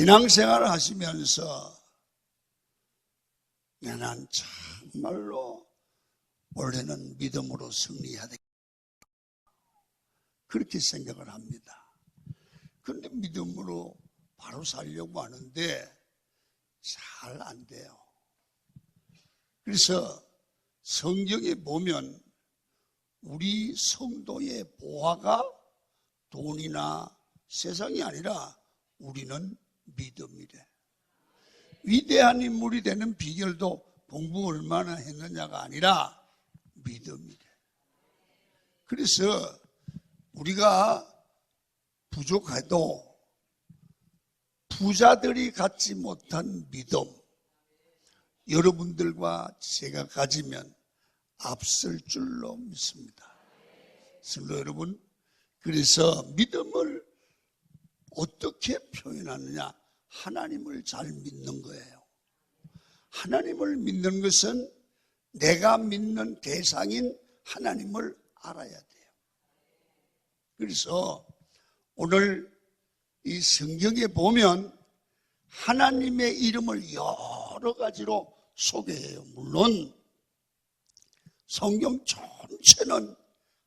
신앙생활을 하시면서 난 정말로 올해는 믿음으로 승리해야 되겠다, 그렇게 생각을 합니다. 그런데 믿음으로 바로 살려고 하는데 잘 안 돼요. 그래서 성경에 보면 우리 성도의 보화가 돈이나 세상이 아니라 우리는 믿음이래. 위대한 인물이 되는 비결도 공부 얼마나 했느냐가 아니라 믿음이래. 그래서 우리가 부족해도 부자들이 갖지 못한 믿음, 여러분들과 제가 가지면 앞설 줄로 믿습니다. 성도 여러분, 그래서 믿음을 어떻게 표현하느냐? 하나님을 잘 믿는 거예요. 하나님을 믿는 것은 내가 믿는 대상인 하나님을 알아야 돼요. 그래서 오늘 이 성경에 보면 하나님의 이름을 여러 가지로 소개해요. 물론 성경 전체는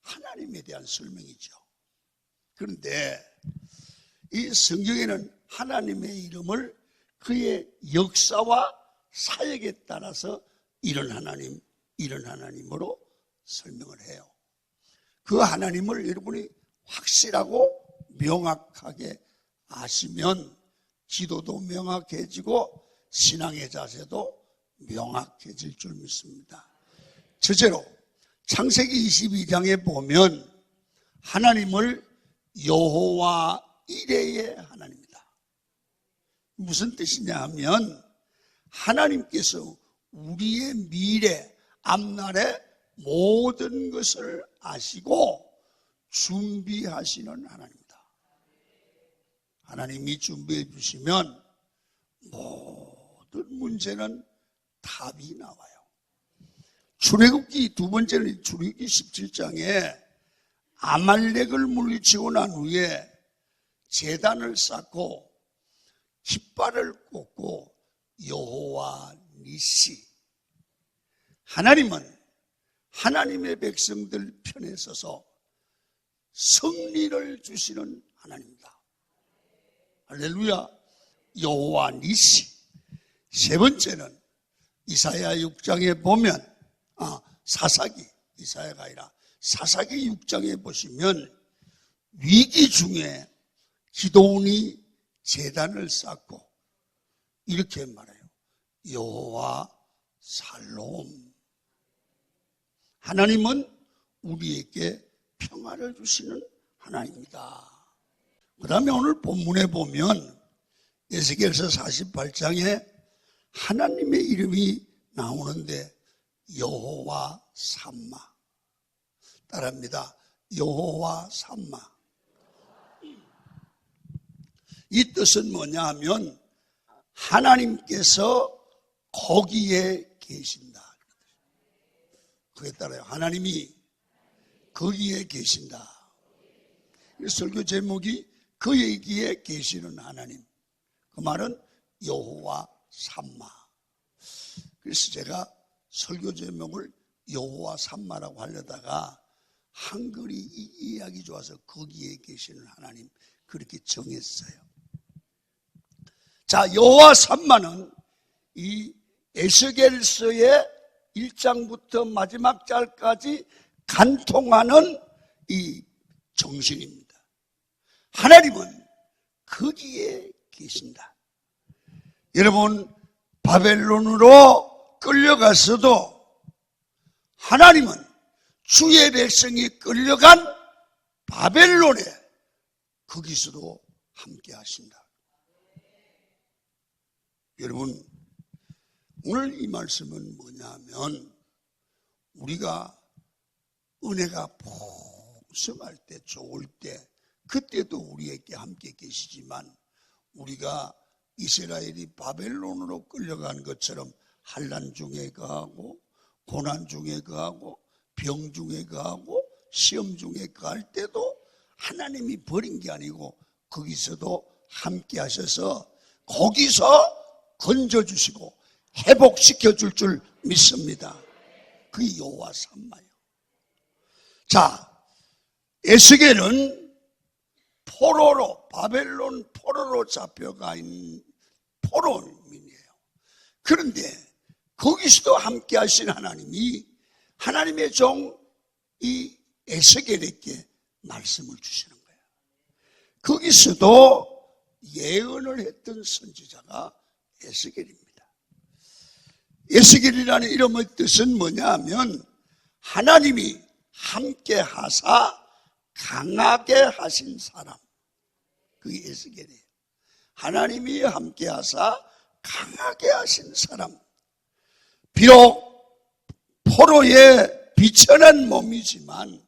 하나님에 대한 설명이죠. 그런데 이 성경에는 하나님의 이름을 그의 역사와 사역에 따라서 이런 하나님, 이런 하나님으로 설명을 해요. 그 하나님을 여러분이 확실하고 명확하게 아시면 기도도 명확해지고 신앙의 자세도 명확해질 줄 믿습니다. 첫째로 창세기 22장에 보면 하나님을 여호와 이레의 하나님이다. 무슨 뜻이냐 하면 하나님께서 우리의 미래, 앞날의 모든 것을 아시고 준비하시는 하나님이다. 하나님이 준비해 주시면 모든 문제는 답이 나와요. 출애굽기 두 번째는 출애굽기 17장에 아말렉을 물리치고 난 후에 제단을 쌓고 깃발을 꽂고 여호와 니시, 하나님은 하나님의 백성들 편에 서서 승리를 주시는 하나님입니다. 할렐루야. 여호와 니시. 세 번째는 이사야 6장에 보면 사사기, 이사야가 아니라 사사기 6장에 보시면 위기 중에 기도원이 제단을 쌓고 이렇게 말해요. 여호와 살롬. 하나님은 우리에게 평화를 주시는 하나님입니다. 그 다음에 오늘 본문에 보면 에스겔서 48장에 하나님의 이름이 나오는데 여호와 삼마. 따라합니다. 여호와 삼마. 이 뜻은 뭐냐 하면 하나님께서 거기에 계신다. 그에 따라요. 하나님이 거기에 계신다. 설교 제목이 거기에 계시는 하나님. 그 말은 여호와 삼마. 그래서 제가 설교 제목을 여호와 삼마라고 하려다가 한글이 이해하기 좋아서 거기에 계시는 하나님 그렇게 정했어요. 자, 여호와 삼마는 이 에스겔서의 1장부터 마지막 절까지 간통하는 이 정신입니다. 하나님은 거기에 계신다. 여러분, 바벨론으로 끌려갔어도 하나님은 주의 백성이 끌려간 바벨론에 거기서도 함께 하신다. 여러분, 오늘 이 말씀은 뭐냐면 우리가 은혜가 풍성할 때, 좋을 때 그때도 우리에게 함께 계시지만 우리가 이스라엘이 바벨론으로 끌려간 것처럼 환난 중에 거하고 고난 중에 거하고 병 중에 거하고 시험 중에 거할 때도 하나님이 버린 게 아니고 거기서도 함께 하셔서 거기서 건져주시고 회복시켜 줄 믿습니다. 그 여호와 삼마요. 자, 에스겔은 포로로, 바벨론 포로로 잡혀가 있는 포로민이에요. 그런데 거기서도 함께 하신 하나님이 하나님의 종 이 에스겔에게 말씀을 주시는 거예요. 거기서도 예언을 했던 선지자가 에스겔입니다. 에스겔이라는 이름의 뜻은 뭐냐 하면 하나님이 함께 하사 강하게 하신 사람, 그게 에스겔이에요. 하나님이 함께 하사 강하게 하신 사람. 비록 포로의 비천한 몸이지만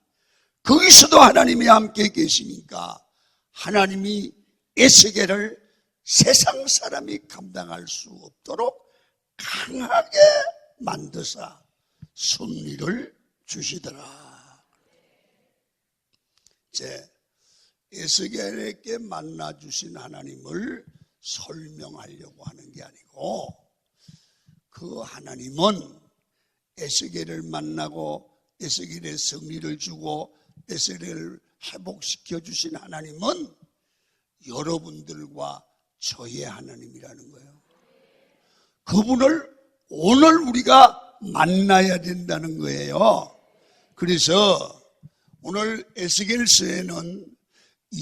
거기서도 하나님이 함께 계시니까 하나님이 에스겔을 세상 사람이 감당할 수 없도록 강하게 만드사 승리를 주시더라. 이제 에스겔에게 만나주신 하나님을 설명하려고 하는 게 아니고, 그 하나님은 에스겔을 만나고 에스겔의 승리를 주고 에스겔을 회복시켜 주신 하나님은 여러분들과 저의 하나님이라는 거예요. 그분을 오늘 우리가 만나야 된다는 거예요. 그래서 오늘 에스겔서에는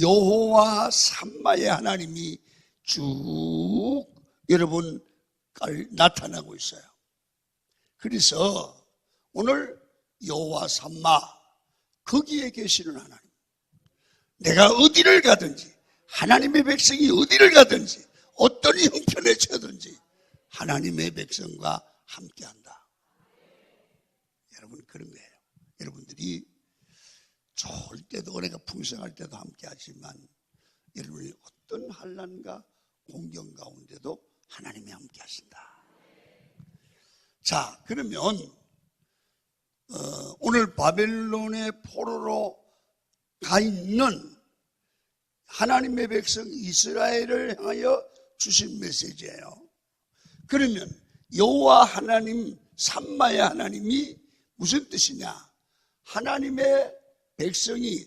여호와 삼마의 하나님이 쭉 여러분 나타나고 있어요. 그래서 오늘 여호와 삼마, 거기에 계시는 하나님, 내가 어디를 가든지, 하나님의 백성이 어디를 가든지, 어떤 형편에 처든지 하나님의 백성과 함께한다. 여러분, 그런 거예요. 여러분들이 좋을 때도, 은혜가 풍성할 때도 함께하지만 여러분이 어떤 환난과 공경 가운데도 하나님이 함께하신다. 자, 그러면 오늘 바벨론의 포로로 가 있는 하나님의 백성 이스라엘을 향하여 주신 메시지예요. 그러면 여호와 하나님, 삼마의 하나님이 무슨 뜻이냐? 하나님의 백성이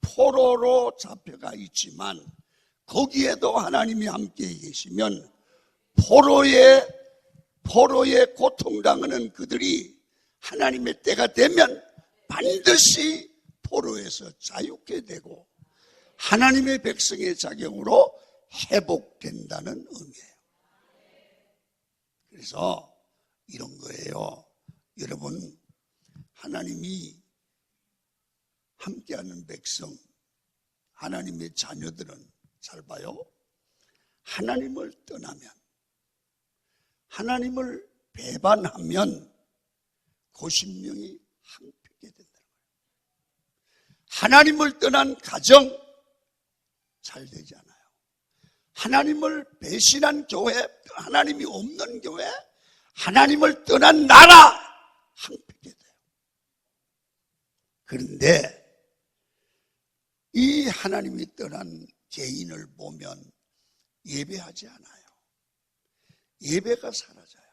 포로로 잡혀가 있지만 거기에도 하나님이 함께 계시면 포로의 고통당하는 그들이 하나님의 때가 되면 반드시 포로에서 자유케 되고 하나님의 백성의 자격으로 회복된다는 의미예요. 그래서 이런 거예요. 여러분, 하나님이 함께하는 백성, 하나님의 자녀들은 잘 봐요. 하나님을 떠나면, 하나님을 배반하면 그 심령이 항폐게 된다는 거예요. 하나님을 떠난 가정 잘 되지 않아요. 하나님을 배신한 교회, 하나님이 없는 교회, 하나님을 떠난 나라 항폐게 돼요. 그런데 이 하나님이 떠난 개인을 보면 예배하지 않아요. 예배가 사라져요.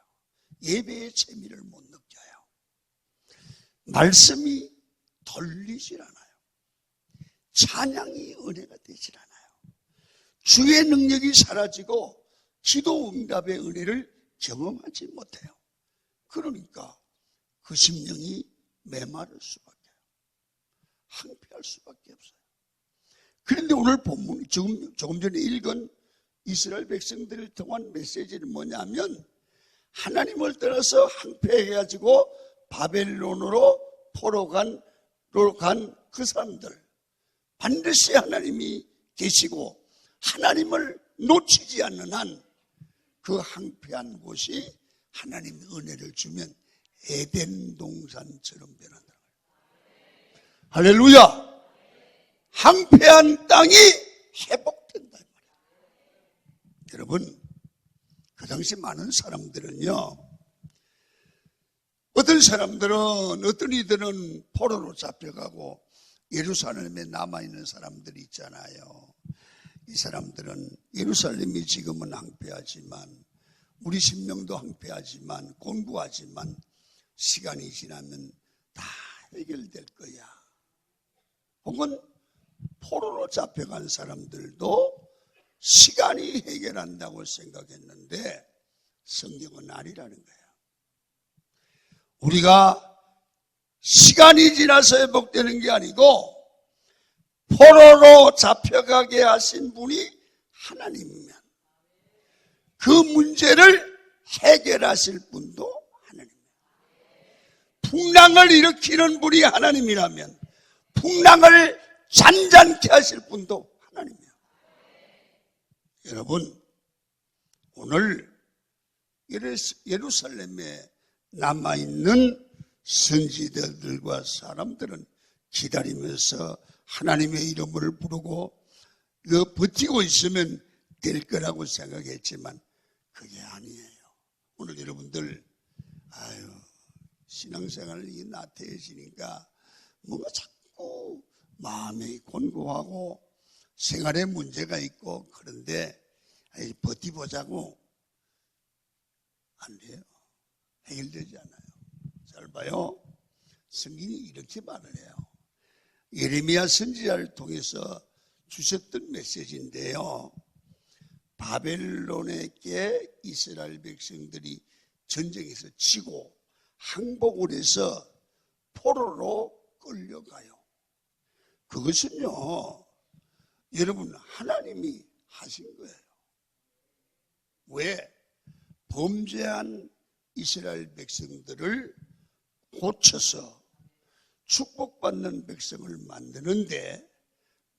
예배의 재미를 못 느껴요. 말씀이 들리질 않아요. 찬양이 은혜가 되질 않아요. 주의 능력이 사라지고 기도 응답의 은혜를 경험하지 못해요. 그러니까 그 심령이 메마를 수밖에, 항폐할 수밖에 없어요. 그런데 오늘 본문, 조금 전에 읽은 이스라엘 백성들을 통한 메시지는 뭐냐면 하나님을 떠나서 항폐해가지고 바벨론으로 포로 간 그 사람들, 반드시 하나님이 계시고 하나님을 놓치지 않는 한 그 항폐한 곳이 하나님의 은혜를 주면 에덴 동산처럼 변한다. 할렐루야! 항폐한 땅이 회복된다. 여러분, 그 당시 많은 사람들은요, 어떤 사람들은, 어떤 이들은 포로로 잡혀가고 예루살렘에 남아있는 사람들이 있잖아요. 이 사람들은 예루살렘이 지금은 황폐하지만, 우리 심령도 황폐하지만, 곤고하지만 시간이 지나면 다 해결될 거야. 혹은 포로로 잡혀간 사람들도 시간이 해결한다고 생각했는데 성경은 아니라는 거야. 우리가 시간이 지나서 회복되는 게 아니고 포로로 잡혀가게 하신 분이 하나님이면 그 문제를 해결하실 분도 하나님이에요. 풍랑을 일으키는 분이 하나님이라면 풍랑을 잔잔케 하실 분도 하나님이에요. 여러분, 오늘 예루살렘에 남아있는 선지자들과 사람들은 기다리면서 하나님의 이름을 부르고 버티고 있으면 될 거라고 생각했지만 그게 아니에요. 오늘 여러분들 신앙생활이 나태해지니까 뭔가 자꾸 마음이 곤고하고 생활에 문제가 있고 그런데 버티보자고 안 돼요. 해결되지 않아요. 잘 봐요. 성경이 이렇게 말을 해요. 예레미야 선지자를 통해서 주셨던 메시지인데요. 바벨론에게 이스라엘 백성들이 전쟁에서 지고 항복을 해서 포로로 끌려가요. 그것은요, 여러분, 하나님이 하신 거예요. 왜? 범죄한 이스라엘 백성들을 고쳐서 축복받는 백성을 만드는데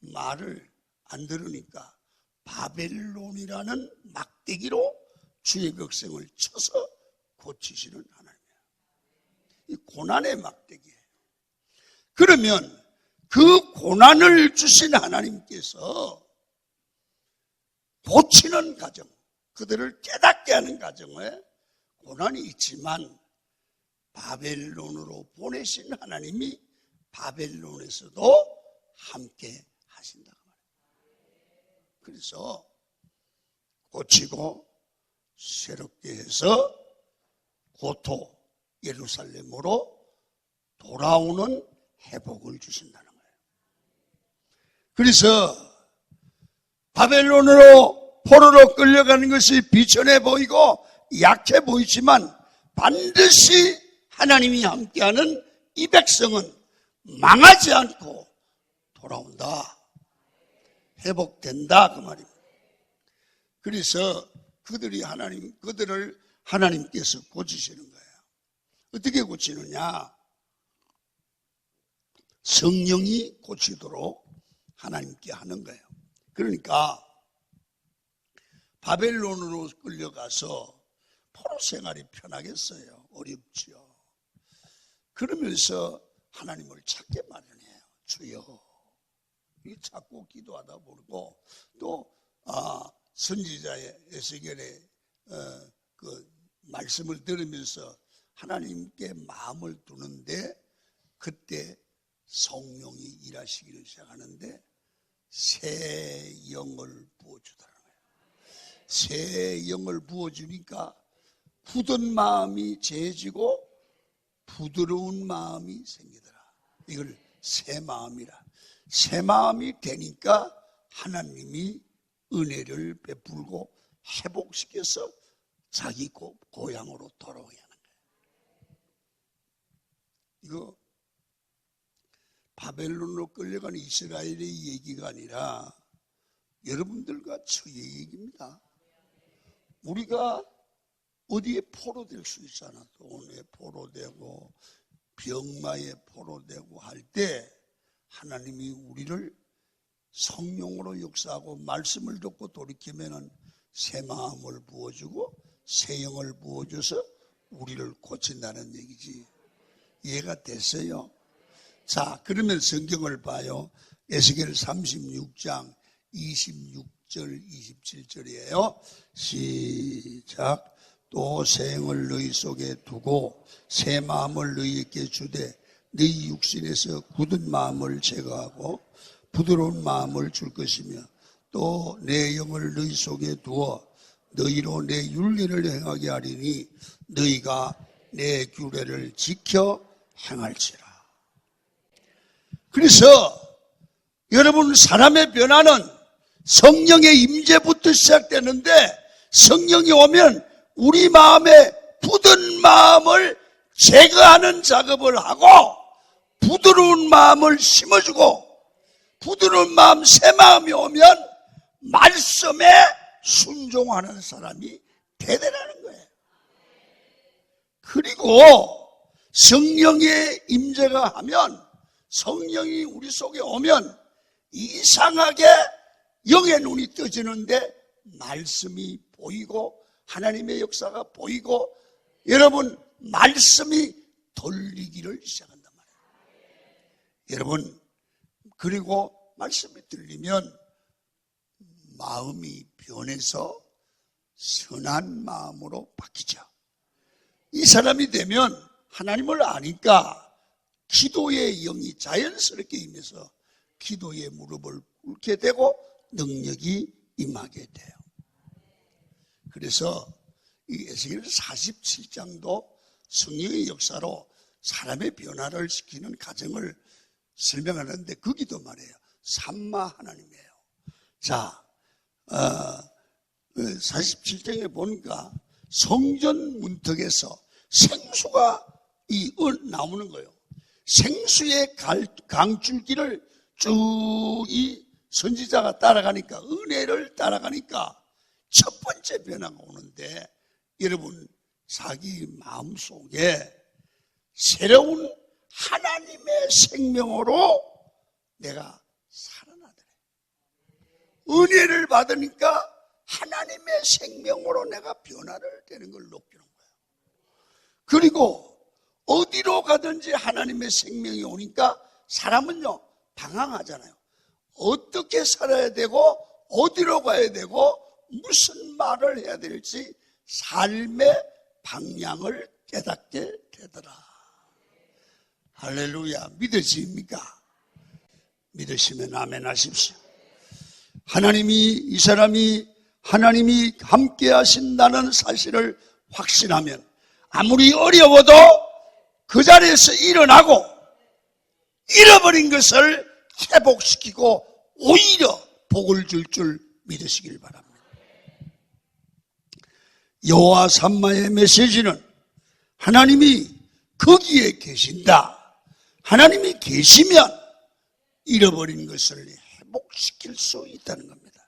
말을 안 들으니까 바벨론이라는 막대기로 주의 백성을 쳐서 고치시는 하나님이에요. 이 고난의 막대기예요. 그러면 그 고난을 주신 하나님께서 고치는 과정, 그들을 깨닫게 하는 과정에 고난이 있지만 바벨론으로 보내신 하나님이 바벨론에서도 함께 하신다고 말해요. 그래서 고치고 새롭게 해서 고토 예루살렘으로 돌아오는 회복을 주신다는 거예요. 그래서 바벨론으로 포로로 끌려가는 것이 비천해 보이고 약해 보이지만 반드시 하나님이 함께하는 이 백성은 망하지 않고 돌아온다. 회복된다. 그 말입니다. 그래서 그들을 하나님께서 고치시는 거예요. 어떻게 고치느냐? 성령이 고치도록 하나님께 하는 거예요. 그러니까 바벨론으로 끌려가서 포로 생활이 편하겠어요? 어렵지요. 그러면서 하나님을 찾게 마련해요. 주여. 찾고 기도하다 보고 또 선지자의 에스겔의 그 말씀을 들으면서 하나님께 마음을 두는데 그때 성령이 일하시기를 시작하는데 새 영을 부어주더라고요. 새 영을 부어주니까 굳은 마음이 재해지고 부드러운 마음이 생기더라. 이걸 새 마음이라. 새 마음이 되니까 하나님이 은혜를 베풀고 회복시켜서 자기 고향으로 돌아오게 하는 거예요. 이거 바벨론으로 끌려간 이스라엘의 얘기가 아니라 여러분들과 저의 얘기입니다. 우리가 어디에 포로될 수 있잖아. 돈에 포로되고 병마에 포로되고 할 때 하나님이 우리를 성령으로 역사하고 말씀을 듣고 돌이키면은 새 마음을 부어주고 새 영을 부어줘서 우리를 고친다는 얘기지. 이해가 됐어요? 자, 그러면 성경을 봐요. 에스겔 36장 26절 27절이에요. 시작. 또 새 영을 너희 속에 두고 새 마음을 너희에게 주되 너희 육신에서 굳은 마음을 제거하고 부드러운 마음을 줄 것이며 또 내 영을 너희 속에 두어 너희로 내 율례를 행하게 하리니 너희가 내 규례를 지켜 행할지라. 그래서 여러분, 사람의 변화는 성령의 임재부터 시작되는데, 성령이 오면 우리 마음에 굳은 마음을 제거하는 작업을 하고 부드러운 마음을 심어주고, 부드러운 마음, 새 마음이 오면 말씀에 순종하는 사람이 되더라는 거예요. 그리고 성령의 임재가 하면, 성령이 우리 속에 오면 이상하게 영의 눈이 떠지는데 말씀이 보이고 하나님의 역사가 보이고, 여러분, 말씀이 들리기를 시작한단 말이에요. 여러분, 그리고 말씀이 들리면 마음이 변해서 선한 마음으로 바뀌죠. 이 사람이 되면 하나님을 아니까 기도의 영이 자연스럽게 임해서 기도의 무릎을 꿇게 되고 능력이 임하게 돼요. 그래서 이 에스겔 47장도 성령의 역사로 사람의 변화를 시키는 과정을 설명하는데, 거기도 말해요. 삼마 하나님이에요. 자, 47장에 보니까 성전 문턱에서 생수가 나오는 거예요. 생수의 강줄기를 쭉 이 선지자가 따라가니까, 은혜를 따라가니까 첫 번째 변화가 오는데, 여러분, 자기 마음속에 새로운 하나님의 생명으로 내가 살아나더래. 은혜를 받으니까 하나님의 생명으로 내가 변화를 되는 걸 느끼는 거예요. 그리고 어디로 가든지 하나님의 생명이 오니까 사람은요, 방황하잖아요. 어떻게 살아야 되고 어디로 가야 되고 무슨 말을 해야 될지 삶의 방향을 깨닫게 되더라. 할렐루야. 믿으십니까? 믿으시면 아멘 하십시오. 이 사람이 하나님이 함께 하신다는 사실을 확신하면 아무리 어려워도 그 자리에서 일어나고 잃어버린 것을 회복시키고 오히려 복을 줄 믿으시길 바랍니다. 여호와 삼마의 메시지는 하나님이 거기에 계신다. 하나님이 계시면 잃어버린 것을 회복시킬 수 있다는 겁니다.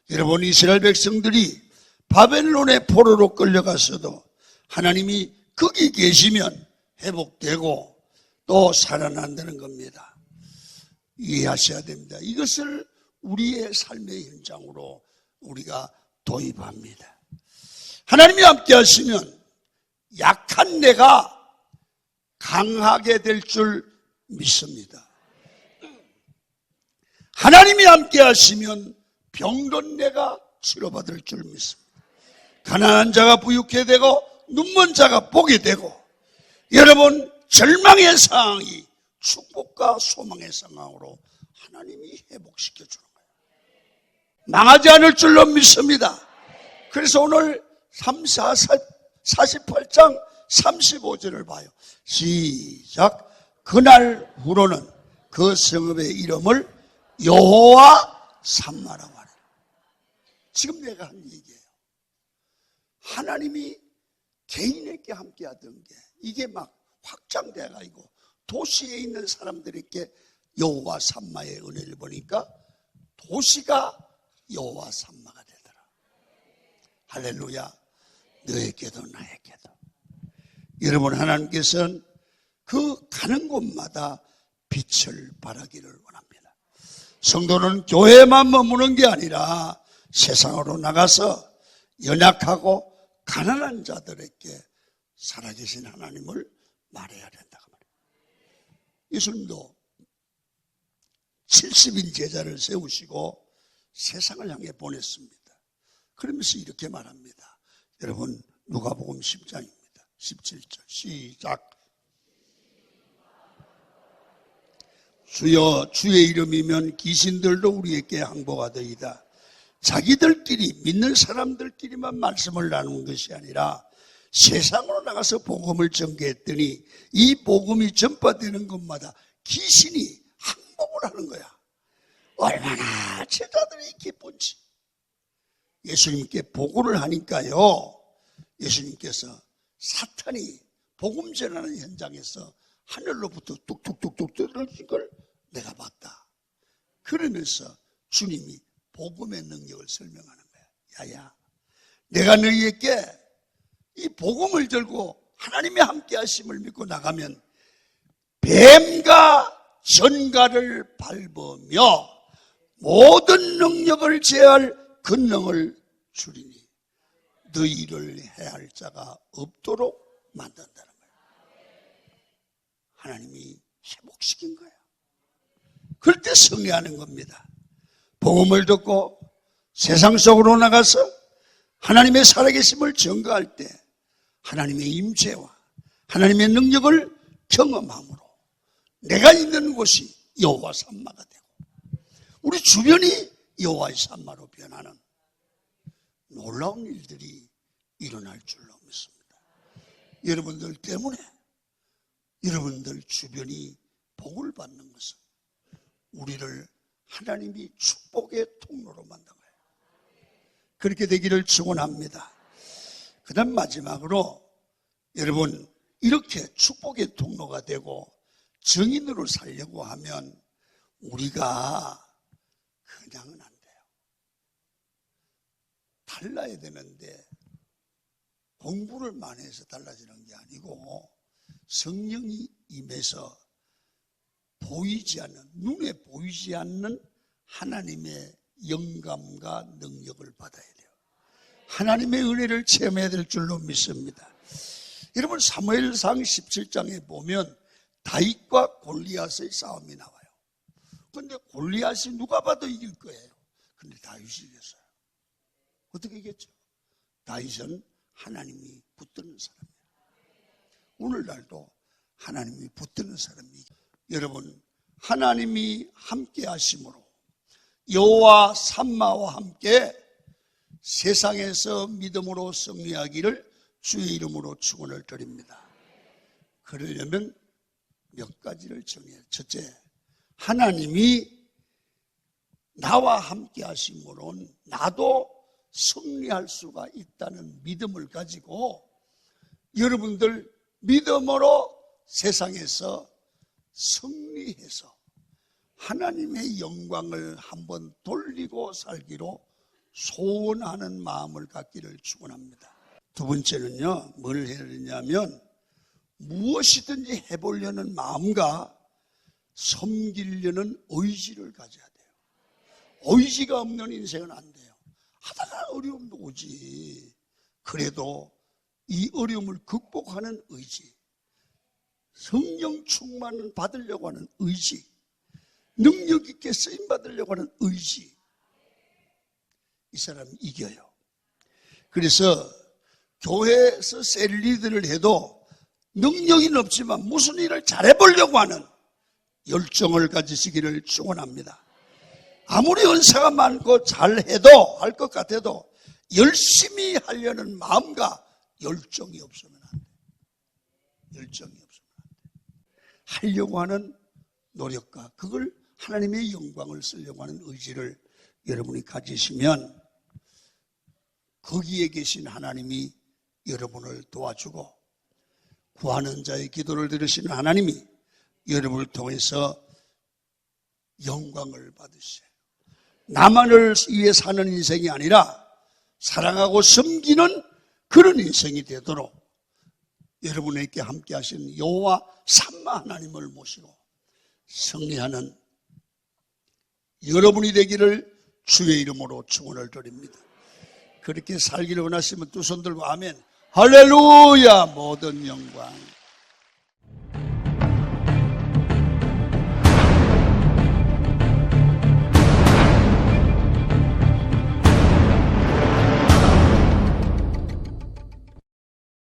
여러분, 이스라엘 백성들이 바벨론의 포로로 끌려갔어도 하나님이 거기 계시면 회복되고 또 살아난다는 겁니다. 이해하셔야 됩니다. 이것을 우리의 삶의 현장으로 우리가 도입합니다. 하나님이 함께 하시면 약한 내가 강하게 될 줄 믿습니다. 하나님이 함께 하시면 병든 내가 치료받을 줄 믿습니다. 가난한 자가 부유케 되고 눈먼 자가 보게 되고, 여러분, 절망의 상황이 축복과 소망의 상황으로 하나님이 회복시켜 주는 거예요. 망하지 않을 줄로 믿습니다. 그래서 오늘 48장 35절을 봐요. 시작. 그날 후로는 그 성읍의 이름을 여호와 삼마라고 하라. 지금 내가 한 얘기예요. 하나님이 개인에게 함께 하던 게 이게 막 확장돼가지고 도시에 있는 사람들에게 여호와 삼마의 은혜를 보니까 도시가 여호와 삼마가 되더라. 할렐루야. 너에게도 나에게도. 여러분, 하나님께서는 그 가는 곳마다 빛을 발하기를 원합니다. 성도는 교회만 머무는 게 아니라 세상으로 나가서 연약하고 가난한 자들에게 살아계신 하나님을 말해야 된다고 말해요. 예수님도 70인 제자를 세우시고 세상을 향해 보냈습니다. 그러면서 이렇게 말합니다. 여러분, 누가복음 10장입니다. 17절 시작. 주여 주의 이름이면 귀신들도 우리에게 항복하더이다. 자기들끼리 믿는 사람들끼리만 말씀을 나누는 것이 아니라 세상으로 나가서 복음을 전개했더니 이 복음이 전파되는 곳마다 귀신이 항복을 하는 거야. 얼마나 제자들이 기쁜지. 예수님께 보고를 하니까요, 예수님께서 사탄이 복음 전하는 현장에서 하늘로부터 뚝뚝뚝뚝 떨어진 걸 내가 봤다. 그러면서 주님이 복음의 능력을 설명하는 거야. 야야, 내가 너희에게 이 복음을 들고 하나님의 함께 하심을 믿고 나가면 뱀과 전갈을 밟으며 모든 능력을 제할 권능을 주리니 너희를 해할 자가 없도록 만든다는 거예요. 하나님이 회복시킨 거예요. 그럴 때 승리하는 겁니다. 복음을 듣고 세상 속으로 나가서 하나님의 살아계심을 증거할 때 하나님의 임재와 하나님의 능력을 경험함으로 내가 있는 곳이 여호와 산마가 되고 우리 주변이 여호와의 산마로 변하는 놀라운 일들이 일어날 줄로 믿습니다. 여러분들 때문에 여러분들 주변이 복을 받는 것은 우리를 하나님이 축복의 통로로 만든 거예요. 그렇게 되기를 축원합니다. 그 다음 마지막으로 여러분 이렇게 축복의 통로가 되고 증인으로 살려고 하면 우리가 그냥은 안 돼요. 달라야 되는데 공부를 많이 해서 달라지는 게 아니고 성령이 임해서 보이지 않는, 눈에 보이지 않는 하나님의 영감과 능력을 받아야 돼요. 하나님의 은혜를 체험해야 될 줄로 믿습니다. 여러분 사무엘상 17장에 보면 다윗과 골리앗의 싸움이 나와요. 그런데 골리앗이 누가 봐도 이길 거예요. 그런데 다윗이 이겼어요. 어떻게 이겼죠? 다윗은 하나님이 붙드는 사람이에요. 오늘날도 하나님이 붙드는 사람이 여러분 하나님이 함께 하심으로 여호와 산마와 함께 세상에서 믿음으로 승리하기를 주의 이름으로 축원을 드립니다. 그러려면 몇 가지를 정해요. 첫째, 하나님이 나와 함께 하심으로는 나도 승리할 수가 있다는 믿음을 가지고 여러분들 믿음으로 세상에서 승리해서 하나님의 영광을 한번 돌리고 살기로 소원하는 마음을 갖기를 축원합니다. 두 번째는요, 뭘 해야 되냐면 무엇이든지 해보려는 마음과 섬기려는 의지를 가져야 돼요. 의지가 없는 인생은 안 돼요. 하다가 어려움도 오지. 그래도 이 어려움을 극복하는 의지, 성령 충만을 받으려고 하는 의지, 능력 있게 쓰임 받으려고 하는 의지, 이 사람이 이겨요. 그래서 교회에서 셀리들을 해도 능력이 없지만 무슨 일을 잘해보려고 하는 열정을 가지시기를 축원합니다. 아무리 은사가 많고 잘해도 할 것 같아도 열심히 하려는 마음과 열정이 없으면 안 돼. 열정이 없으면 안 돼. 하려고 하는 노력과 그걸 하나님의 영광을 쓰려고 하는 의지를 여러분이 가지시면 거기에 계신 하나님이 여러분을 도와주고 구하는 자의 기도를 들으시는 하나님이 여러분을 통해서 영광을 받으셔요. 나만을 위해 사는 인생이 아니라 사랑하고 섬기는 그런 인생이 되도록 여러분에게 함께 하시는 여호와 산마 하나님을 모시고 승리하는 여러분이 되기를 주의 이름으로 축원을 드립니다. 그렇게 살기를 원하시면 두 손 들고 아멘. 할렐루야. 모든 영광